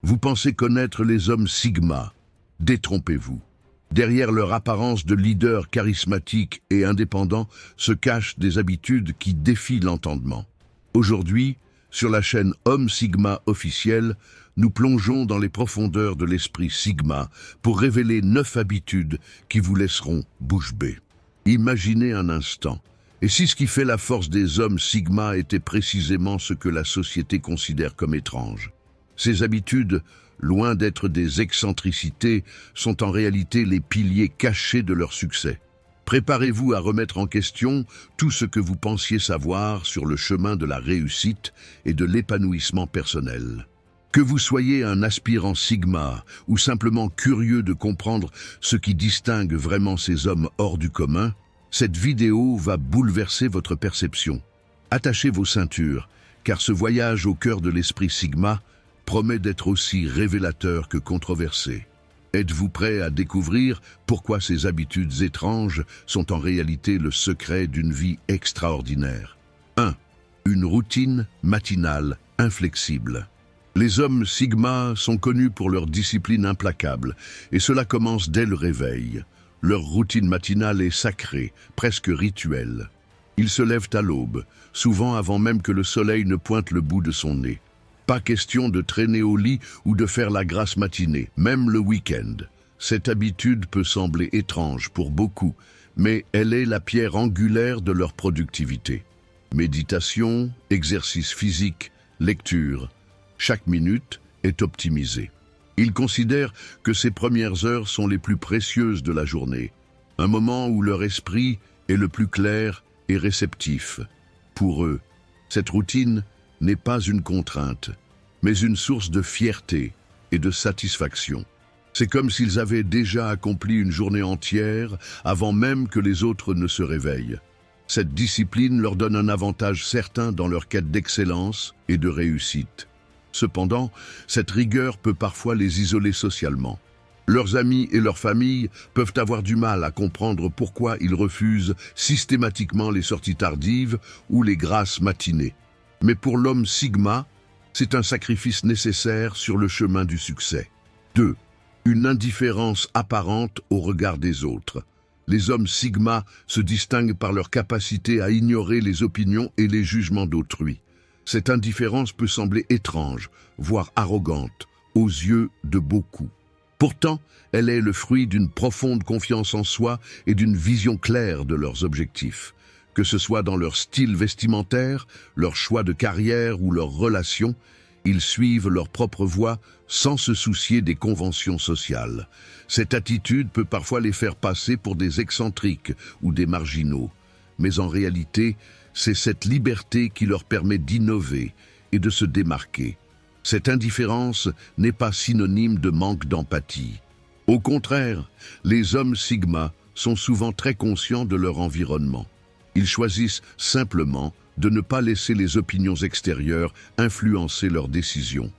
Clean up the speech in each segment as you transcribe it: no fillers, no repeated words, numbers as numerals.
Vous pensez connaître les hommes Sigma. Détrompez-vous. Derrière leur apparence de leader charismatique et indépendant se cachent des habitudes qui défient l'entendement. Aujourd'hui, sur la chaîne Homme Sigma officielle, nous plongeons dans les profondeurs de l'esprit Sigma pour révéler 9 habitudes qui vous laisseront bouche bée. Imaginez un instant. Et si ce qui fait la force des hommes Sigma était précisément ce que la société considère comme étrange? Ces habitudes, loin d'être des excentricités, sont en réalité les piliers cachés de leur succès. Préparez-vous à remettre en question tout ce que vous pensiez savoir sur le chemin de la réussite et de l'épanouissement personnel. Que vous soyez un aspirant Sigma ou simplement curieux de comprendre ce qui distingue vraiment ces hommes hors du commun, cette vidéo va bouleverser votre perception. Attachez vos ceintures, car ce voyage au cœur de l'esprit Sigma promet d'être aussi révélateur que controversé. Êtes-vous prêt à découvrir pourquoi ces habitudes étranges sont en réalité le secret d'une vie extraordinaire? 1. Une routine matinale inflexible. Les hommes Sigma sont connus pour leur discipline implacable, et cela commence dès le réveil. Leur routine matinale est sacrée, presque rituelle. Ils se lèvent à l'aube, souvent avant même que le soleil ne pointe le bout de son nez. Pas question de traîner au lit ou de faire la grasse matinée, même le week-end. Cette habitude peut sembler étrange pour beaucoup, mais elle est la pierre angulaire de leur productivité. Méditation, exercice physique, lecture, chaque minute est optimisée. Ils considèrent que ces premières heures sont les plus précieuses de la journée, un moment où leur esprit est le plus clair et réceptif. Pour eux, cette routine n'est pas une contrainte, mais une source de fierté et de satisfaction. C'est comme s'ils avaient déjà accompli une journée entière avant même que les autres ne se réveillent. Cette discipline leur donne un avantage certain dans leur quête d'excellence et de réussite. Cependant, cette rigueur peut parfois les isoler socialement. Leurs amis et leur famille peuvent avoir du mal à comprendre pourquoi ils refusent systématiquement les sorties tardives ou les grasses matinées. Mais pour l'homme Sigma, c'est un sacrifice nécessaire sur le chemin du succès. 2. Une indifférence apparente au regard des autres. Les hommes Sigma se distinguent par leur capacité à ignorer les opinions et les jugements d'autrui. Cette indifférence peut sembler étrange, voire arrogante, aux yeux de beaucoup. Pourtant, elle est le fruit d'une profonde confiance en soi et d'une vision claire de leurs objectifs. Que ce soit dans leur style vestimentaire, leur choix de carrière ou leurs relations, ils suivent leur propre voie sans se soucier des conventions sociales. Cette attitude peut parfois les faire passer pour des excentriques ou des marginaux. Mais en réalité, c'est cette liberté qui leur permet d'innover et de se démarquer. Cette indifférence n'est pas synonyme de manque d'empathie. Au contraire, les hommes Sigma sont souvent très conscients de leur environnement. Ils choisissent simplement de ne pas laisser les opinions extérieures influencer leurs décisions.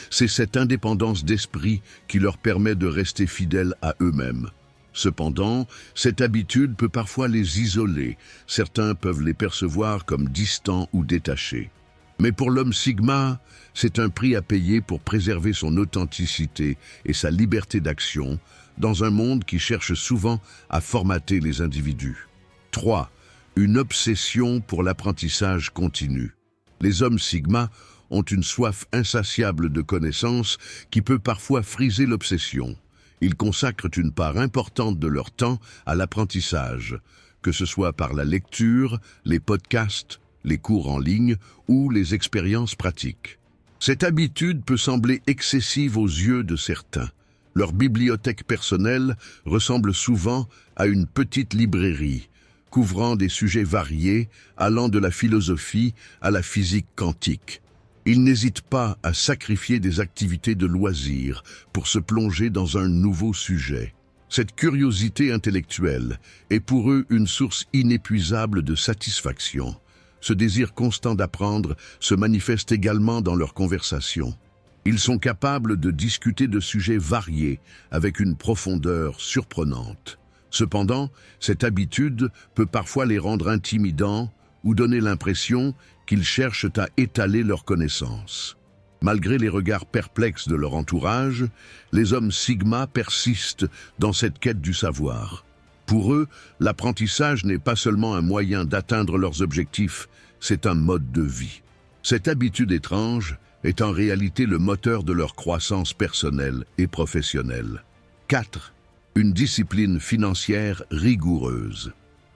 C'est cette indépendance d'esprit qui leur permet de rester fidèles à eux-mêmes. Cependant, cette habitude peut parfois les isoler. Certains peuvent les percevoir comme distants ou détachés. Mais pour l'homme Sigma, c'est un prix à payer pour préserver son authenticité et sa liberté d'action dans un monde qui cherche souvent à formater les individus. 3. Une obsession pour l'apprentissage continu. Les hommes Sigma ont une soif insatiable de connaissances qui peut parfois friser l'obsession. Ils consacrent une part importante de leur temps à l'apprentissage, que ce soit par la lecture, les podcasts, les cours en ligne ou les expériences pratiques. Cette habitude peut sembler excessive aux yeux de certains. Leur bibliothèque personnelle ressemble souvent à une petite librairie, couvrant des sujets variés, allant de la philosophie à la physique quantique. Ils n'hésitent pas à sacrifier des activités de loisirs pour se plonger dans un nouveau sujet. Cette curiosité intellectuelle est pour eux une source inépuisable de satisfaction. Ce désir constant d'apprendre se manifeste également dans leurs conversations. Ils sont capables de discuter de sujets variés avec une profondeur surprenante. Cependant, cette habitude peut parfois les rendre intimidants ou donner l'impression qu'ils cherchent à étaler leurs connaissances. Malgré les regards perplexes de leur entourage, les hommes Sigma persistent dans cette quête du savoir. Pour eux, l'apprentissage n'est pas seulement un moyen d'atteindre leurs objectifs, c'est un mode de vie. Cette habitude étrange est en réalité le moteur de leur croissance personnelle et professionnelle. 4. Une discipline financière rigoureuse.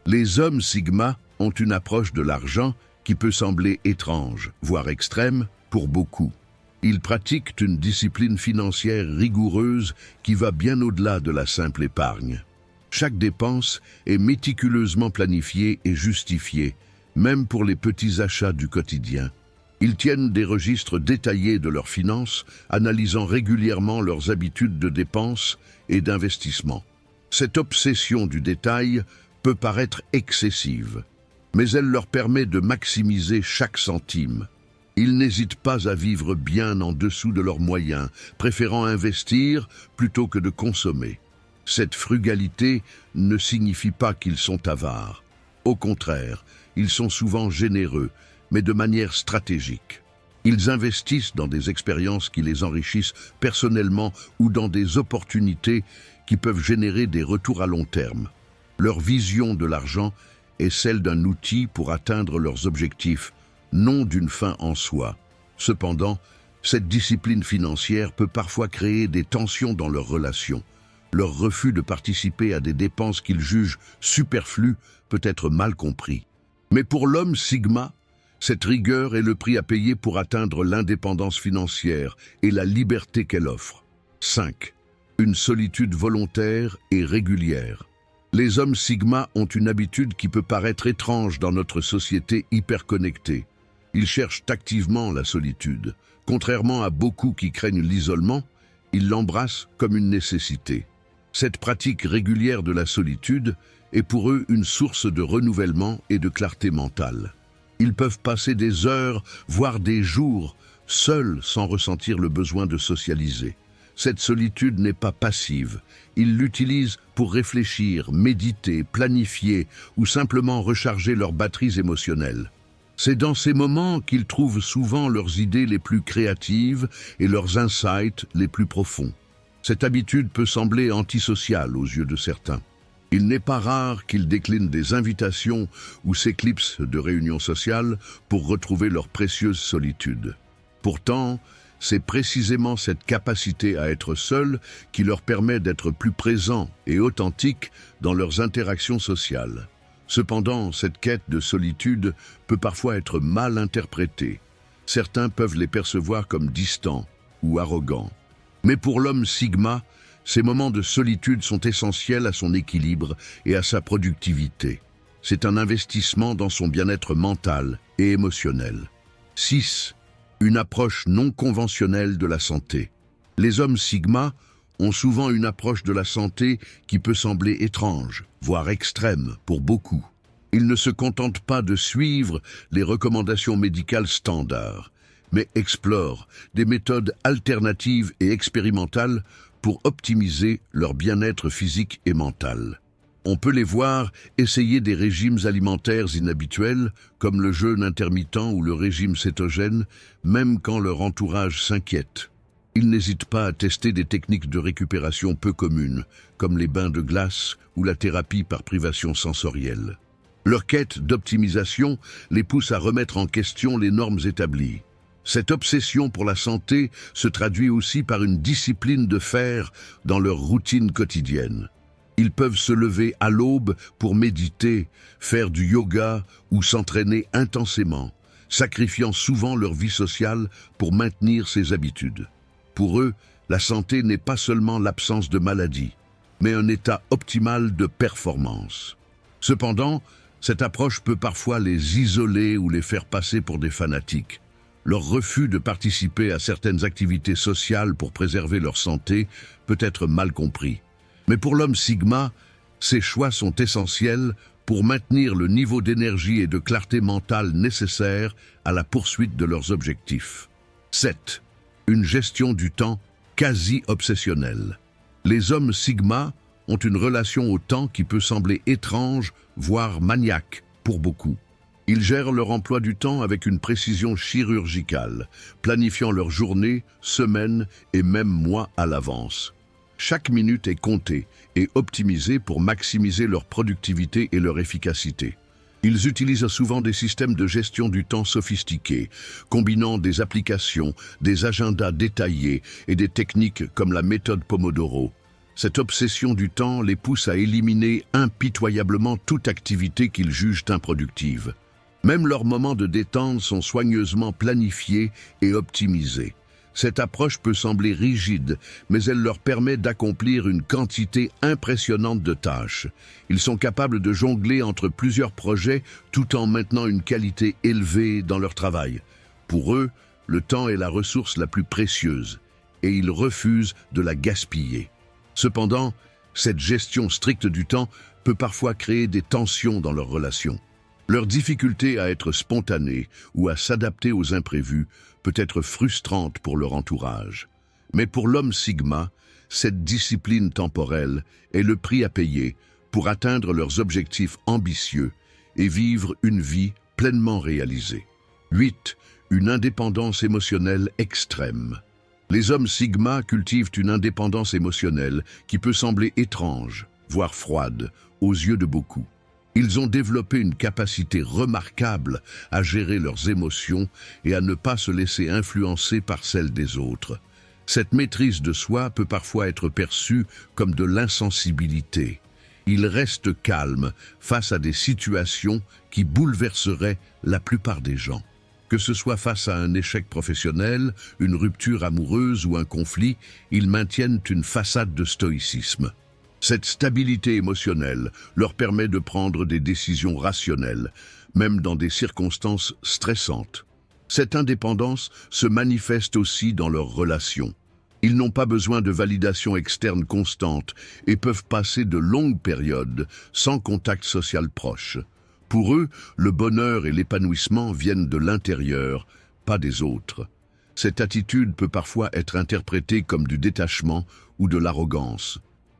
Les hommes Sigma ont une approche de l'argent qui peut sembler étrange, voire extrême, pour beaucoup. Ils pratiquent une discipline financière rigoureuse qui va bien au-delà de la simple épargne. Chaque dépense est méticuleusement planifiée et justifiée, même pour les petits achats du quotidien. Ils tiennent des registres détaillés de leurs finances, analysant régulièrement leurs habitudes de dépenses et d'investissement. Cette obsession du détail peut paraître excessive, mais elle leur permet de maximiser chaque centime. Ils n'hésitent pas à vivre bien en dessous de leurs moyens, préférant investir plutôt que de consommer. Cette frugalité ne signifie pas qu'ils sont avares. Au contraire, ils sont souvent généreux, mais de manière stratégique. Ils investissent dans des expériences qui les enrichissent personnellement ou dans des opportunités qui peuvent générer des retours à long terme. Leur vision de l'argent est celle d'un outil pour atteindre leurs objectifs, non d'une fin en soi. Cependant, cette discipline financière peut parfois créer des tensions dans leurs relations. Leur refus de participer à des dépenses qu'ils jugent superflues peut être mal compris. Mais pour l'homme Sigma, cette rigueur est le prix à payer pour atteindre l'indépendance financière et la liberté qu'elle offre. 5. Une solitude volontaire et régulière. Les hommes Sigma ont une habitude qui peut paraître étrange dans notre société hyperconnectée. Ils cherchent activement la solitude. Contrairement à beaucoup qui craignent l'isolement, ils l'embrassent comme une nécessité. Cette pratique régulière de la solitude est pour eux une source de renouvellement et de clarté mentale. Ils peuvent passer des heures, voire des jours, seuls sans ressentir le besoin de socialiser. Cette solitude n'est pas passive. Ils l'utilisent pour réfléchir, méditer, planifier ou simplement recharger leurs batteries émotionnelles. C'est dans ces moments qu'ils trouvent souvent leurs idées les plus créatives et leurs insights les plus profonds. Cette habitude peut sembler antisociale aux yeux de certains. Il n'est pas rare qu'ils déclinent des invitations ou s'éclipsent de réunions sociales pour retrouver leur précieuse solitude. Pourtant, c'est précisément cette capacité à être seuls qui leur permet d'être plus présents et authentiques dans leurs interactions sociales. Cependant, cette quête de solitude peut parfois être mal interprétée. Certains peuvent les percevoir comme distants ou arrogants. Mais pour l'homme Sigma, ces moments de solitude sont essentiels à son équilibre et à sa productivité. C'est un investissement dans son bien-être mental et émotionnel. 6. Une approche non conventionnelle de la santé. Les hommes Sigma ont souvent une approche de la santé qui peut sembler étrange, voire extrême pour beaucoup. Ils ne se contentent pas de suivre les recommandations médicales standards, mais explorent des méthodes alternatives et expérimentales pour optimiser leur bien-être physique et mental. On peut les voir essayer des régimes alimentaires inhabituels, comme le jeûne intermittent ou le régime cétogène, même quand leur entourage s'inquiète. Ils n'hésitent pas à tester des techniques de récupération peu communes, comme les bains de glace ou la thérapie par privation sensorielle. Leur quête d'optimisation les pousse à remettre en question les normes établies. Cette obsession pour la santé se traduit aussi par une discipline de fer dans leur routine quotidienne. Ils peuvent se lever à l'aube pour méditer, faire du yoga ou s'entraîner intensément, sacrifiant souvent leur vie sociale pour maintenir ces habitudes. Pour eux, la santé n'est pas seulement l'absence de maladie, mais un état optimal de performance. Cependant, cette approche peut parfois les isoler ou les faire passer pour des fanatiques. Leur refus de participer à certaines activités sociales pour préserver leur santé peut être mal compris. Mais pour l'homme Sigma, ces choix sont essentiels pour maintenir le niveau d'énergie et de clarté mentale nécessaire à la poursuite de leurs objectifs. 7. Une gestion du temps quasi obsessionnelle. Les hommes Sigma ont une relation au temps qui peut sembler étrange, voire maniaque, pour beaucoup. Ils gèrent leur emploi du temps avec une précision chirurgicale, planifiant leur journée, semaine et même mois à l'avance. Chaque minute est comptée et optimisée pour maximiser leur productivité et leur efficacité. Ils utilisent souvent des systèmes de gestion du temps sophistiqués, combinant des applications, des agendas détaillés et des techniques comme la méthode Pomodoro. Cette obsession du temps les pousse à éliminer impitoyablement toute activité qu'ils jugent improductive. Même leurs moments de détente sont soigneusement planifiés et optimisés. Cette approche peut sembler rigide, mais elle leur permet d'accomplir une quantité impressionnante de tâches. Ils sont capables de jongler entre plusieurs projets tout en maintenant une qualité élevée dans leur travail. Pour eux, le temps est la ressource la plus précieuse et ils refusent de la gaspiller. Cependant, cette gestion stricte du temps peut parfois créer des tensions dans leurs relations. Leur difficulté à être spontanée ou à s'adapter aux imprévus peut être frustrante pour leur entourage. Mais pour l'homme Sigma, cette discipline temporelle est le prix à payer pour atteindre leurs objectifs ambitieux et vivre une vie pleinement réalisée. 8. Une indépendance émotionnelle extrême. Les hommes Sigma cultivent une indépendance émotionnelle qui peut sembler étrange, voire froide, aux yeux de beaucoup. Ils ont développé une capacité remarquable à gérer leurs émotions et à ne pas se laisser influencer par celles des autres. Cette maîtrise de soi peut parfois être perçue comme de l'insensibilité. Ils restent calmes face à des situations qui bouleverseraient la plupart des gens. Que ce soit face à un échec professionnel, une rupture amoureuse ou un conflit, ils maintiennent une façade de stoïcisme. Cette stabilité émotionnelle leur permet de prendre des décisions rationnelles, même dans des circonstances stressantes. Cette indépendance se manifeste aussi dans leurs relations. Ils n'ont pas besoin de validation externe constante et peuvent passer de longues périodes sans contact social proche. Pour eux, le bonheur et l'épanouissement viennent de l'intérieur, pas des autres. Cette attitude peut parfois être interprétée comme du détachement ou de l'arrogance.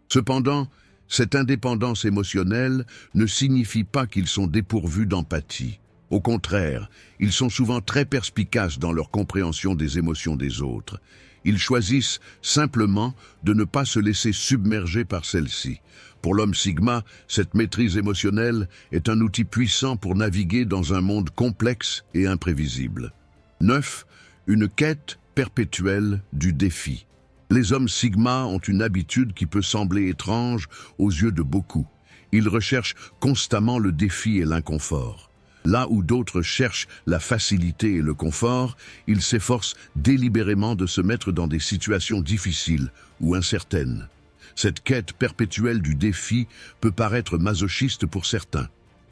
Cependant, cette indépendance émotionnelle ne signifie pas qu'ils sont dépourvus d'empathie. Au contraire, ils sont souvent très perspicaces dans leur compréhension des émotions des autres. Ils choisissent simplement de ne pas se laisser submerger par celles-ci. Pour l'homme Sigma, cette maîtrise émotionnelle est un outil puissant pour naviguer dans un monde complexe et imprévisible. 9. Une quête perpétuelle du défi. Les hommes Sigma ont une habitude qui peut sembler étrange aux yeux de beaucoup. Ils recherchent constamment le défi et l'inconfort. Là où d'autres cherchent la facilité et le confort, ils s'efforcent délibérément de se mettre dans des situations difficiles ou incertaines. Cette quête perpétuelle du défi peut paraître masochiste pour certains.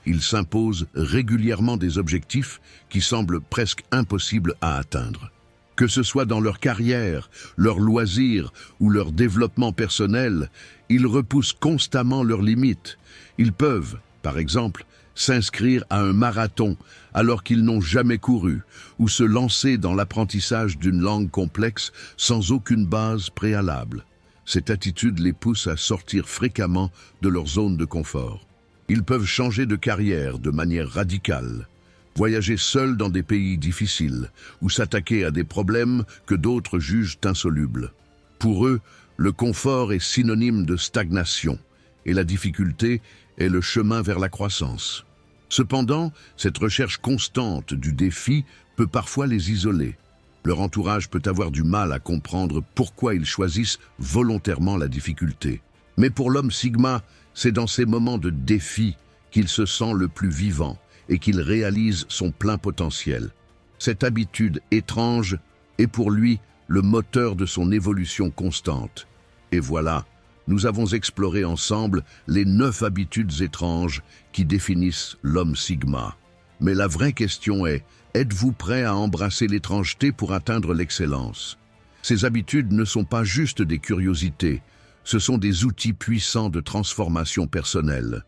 Ils s'imposent régulièrement des objectifs qui semblent presque impossibles à atteindre. Que ce soit dans leur carrière, leurs loisirs ou leur développement personnel, ils repoussent constamment leurs limites. Ils peuvent, par exemple, s'inscrire à un marathon alors qu'ils n'ont jamais couru, ou se lancer dans l'apprentissage d'une langue complexe sans aucune base préalable. Cette attitude les pousse à sortir fréquemment de leur zone de confort. Ils peuvent changer de carrière de manière radicale, voyager seuls dans des pays difficiles ou s'attaquer à des problèmes que d'autres jugent insolubles. Pour eux, le confort est synonyme de stagnation et la difficulté est le chemin vers la croissance. Cependant, cette recherche constante du défi peut parfois les isoler. Leur entourage peut avoir du mal à comprendre pourquoi ils choisissent volontairement la difficulté. Mais pour l'homme Sigma, c'est dans ces moments de défi qu'il se sent le plus vivant et qu'il réalise son plein potentiel. Cette habitude étrange est pour lui le moteur de son évolution constante. Et voilà, nous avons exploré ensemble les 9 habitudes étranges qui définissent l'homme Sigma. Mais la vraie question est, êtes-vous prêt à embrasser l'étrangeté pour atteindre l'excellence? Ces habitudes ne sont pas juste des curiosités, ce sont des outils puissants de transformation personnelle.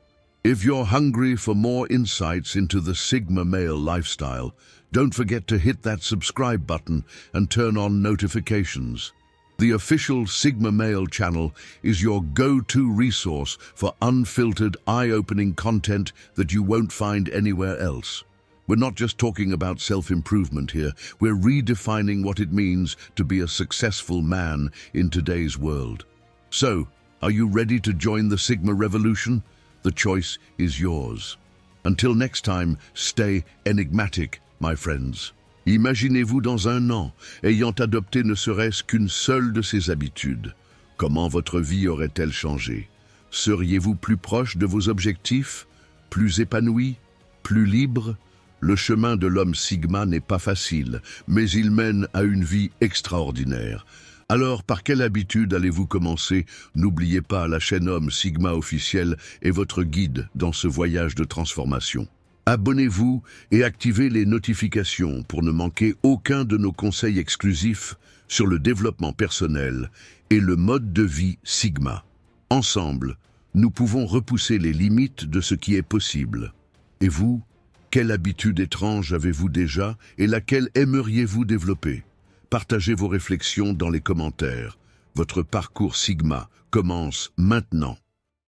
If you're hungry for more insights into the Sigma male lifestyle, don't forget to hit that subscribe button and turn on notifications. The official Sigma Male channel is your go-to resource for unfiltered, eye-opening content that you won't find anywhere else. We're not just talking about self-improvement here, we're redefining what it means to be a successful man in today's world. So, are you ready to join the Sigma revolution? The choice is yours. Until next time, stay enigmatic, my friends. Imaginez-vous dans un an, ayant adopté ne serait-ce qu'une seule de ces habitudes. Comment votre vie aurait-elle changé? Seriez-vous plus proche de vos objectifs? Plus épanoui? Plus libre? Le chemin de l'homme Sigma n'est pas facile, mais il mène à une vie extraordinaire. Alors, par quelle habitude allez-vous commencer? N'oubliez pas, la chaîne Homme Sigma officielle est votre guide dans ce voyage de transformation. Abonnez-vous et activez les notifications pour ne manquer aucun de nos conseils exclusifs sur le développement personnel et le mode de vie Sigma. Ensemble, nous pouvons repousser les limites de ce qui est possible. Et vous, quelle habitude étrange avez-vous déjà et laquelle aimeriez-vous développer? Partagez vos réflexions dans les commentaires. Votre parcours Sigma commence maintenant.